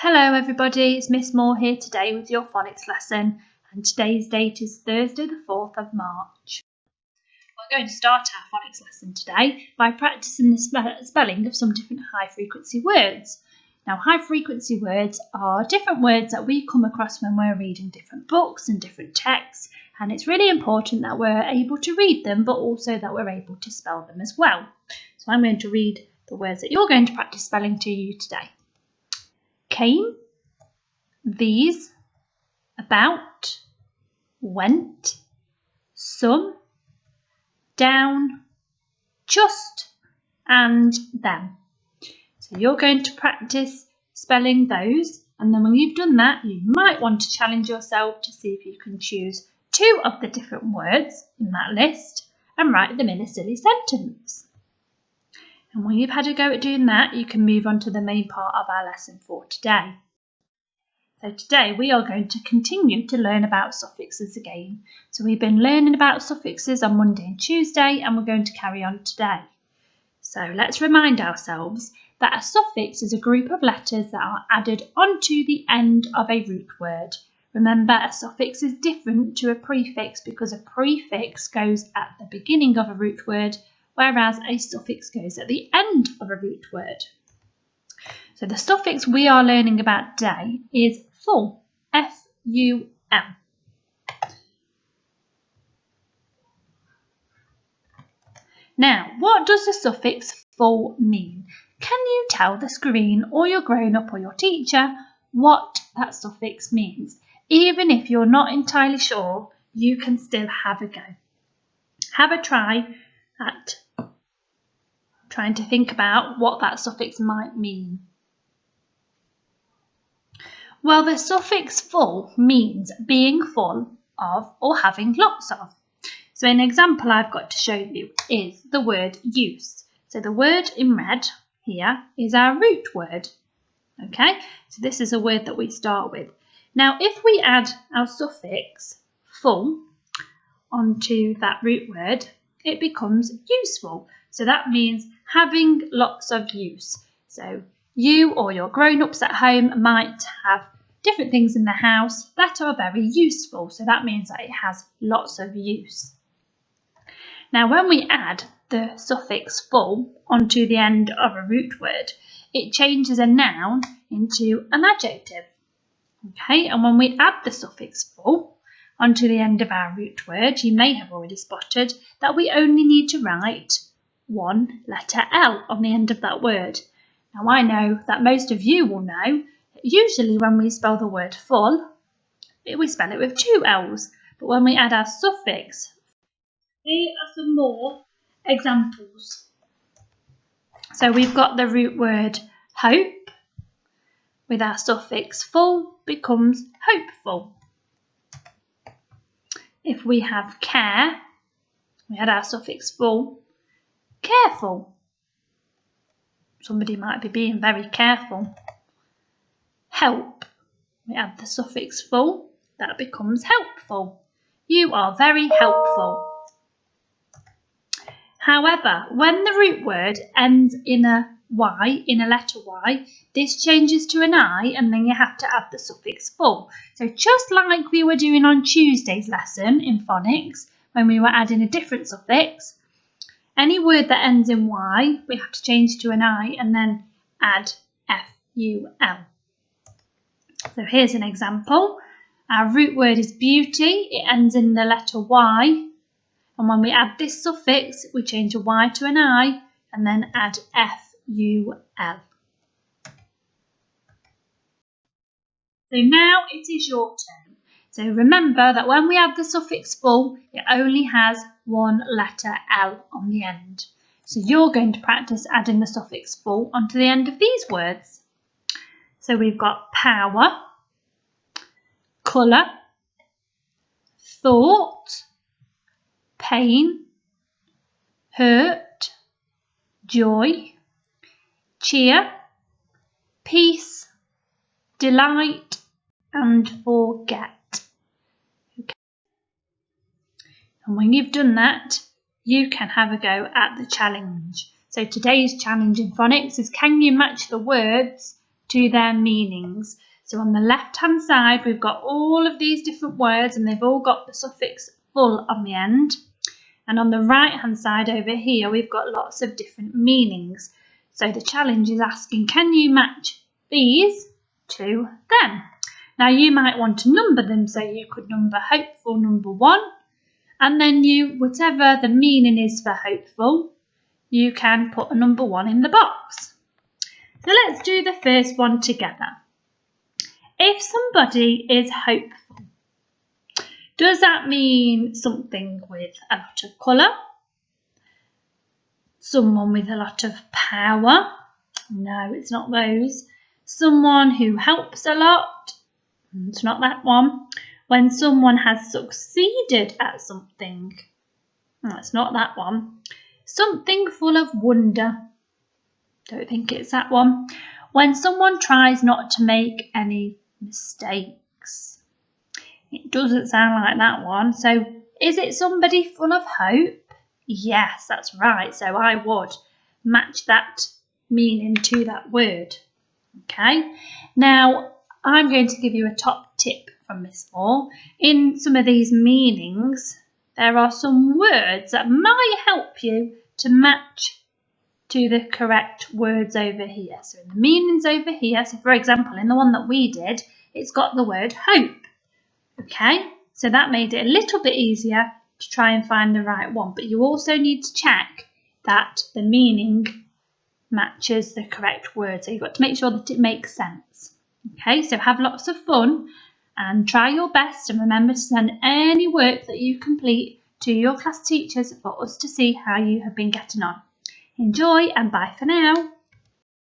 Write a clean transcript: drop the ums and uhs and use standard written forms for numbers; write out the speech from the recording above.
Hello everybody, it's Miss Moore here today with your phonics lesson, and today's date is Thursday the 4th of March. We're going to start our phonics lesson today by practicing the spelling of some different high frequency words. Now, high frequency words are different words that we come across when we're reading different books and different texts, and it's really important that we're able to read them but also that we're able to spell them as well. So I'm going to read the words that you're going to practice spelling to you today. Came, these, about, went, some, down, just, and them. So you're going to practice spelling those, and then when you've done that, you might want to challenge yourself to see if you can choose two of the different words in that list and write them in a silly sentence. And when you've had a go at doing that, you can move on to the main part of our lesson for today. So today we are going to continue to learn about suffixes again. So we've been learning about suffixes on Monday and Tuesday, and we're going to carry on today. So let's remind ourselves that a suffix is a group of letters that are added onto the end of a root word. Remember, a suffix is different to a prefix because a prefix goes at the beginning of a root word, whereas a suffix goes at the end of a root word. So the suffix we are learning about today is full, F-U-L. Now, what does the suffix full mean? Can you tell the screen or your grown-up or your teacher what that suffix means? Even if you're not entirely sure, you can still have a go. Have a try at trying to think about what that suffix might mean. Well, the suffix full means being full of or having lots of. So an example I've got to show you is the word use. So the word in red here is our root word. Okay, so this is a word that we start with. Now, if we add our suffix full onto that root word, it becomes useful. So that means having lots of use. So you or your grown-ups at home might have different things in the house that are very useful. So that means that it has lots of use. Now, when we add the suffix full onto the end of a root word, it changes a noun into an adjective. Okay, and when we add the suffix full onto the end of our root word, you may have already spotted that we only need to write one letter L on the end of that word. Now, I know that most of you will know that usually when we spell the word full, we spell it with two L's, but when we add our suffix, here are some more examples. So we've got the root word hope, with our suffix full becomes hopeful. If we have care, we add our suffix full, careful. Somebody might be being very careful. Help, we add the suffix full, that becomes helpful. You are very helpful. However, when the root word ends in a Y, in a letter Y, this changes to an I, and then you have to add the suffix full. So just like we were doing on Tuesday's lesson in phonics, when we were adding a different suffix, any word that ends in Y, we have to change to an I and then add F-U-L. So here's an example. Our root word is beauty. It ends in the letter Y. And when we add this suffix, we change a Y to an I and then add F-U-L. So now it is your turn. So remember that when we add the suffix full, it only has one letter L on the end. So you're going to practice adding the suffix full onto the end of these words. So we've got power, colour, thought, pain, hurt, joy, cheer, peace, delight, and forget. Okay. And when you've done that, you can have a go at the challenge. So today's challenge in phonics is, can you match the words to their meanings. So on the left hand side we've got all of these different words and they've all got the suffix full on the end. And on the right hand side over here we've got lots of different meanings. So the challenge is asking, can you match these to them? Now you might want to number them, so you could number hopeful number 1, and then whatever the meaning is for hopeful, you can put a number 1 in the box. So let's do the first one together. If somebody is hopeful, does that mean something with a lot of colour? Someone with a lot of power? No, it's not those. Someone who helps a lot? It's not that one. When someone has succeeded at something? It's not that one. Something full of wonder? Don't think it's that one. When someone tries not to make any mistakes? It doesn't sound like that one. So is it somebody full of hope? Yes, that's right. So I would match that meaning to that word. Okay. Now I'm going to give you a top tip from Miss Moore. In some of these meanings, there are some words that might help you to match to the correct words over here. So in the meanings over here, so for example, in the one that we did, it's got the word hope. Okay, so that made it a little bit easier to try and find the right one. But you also need to check that the meaning matches the correct word. So you've got to make sure that it makes sense. Okay, so have lots of fun and try your best, and remember to send any work that you complete to your class teachers for us to see how you have been getting on. Enjoy and bye for now.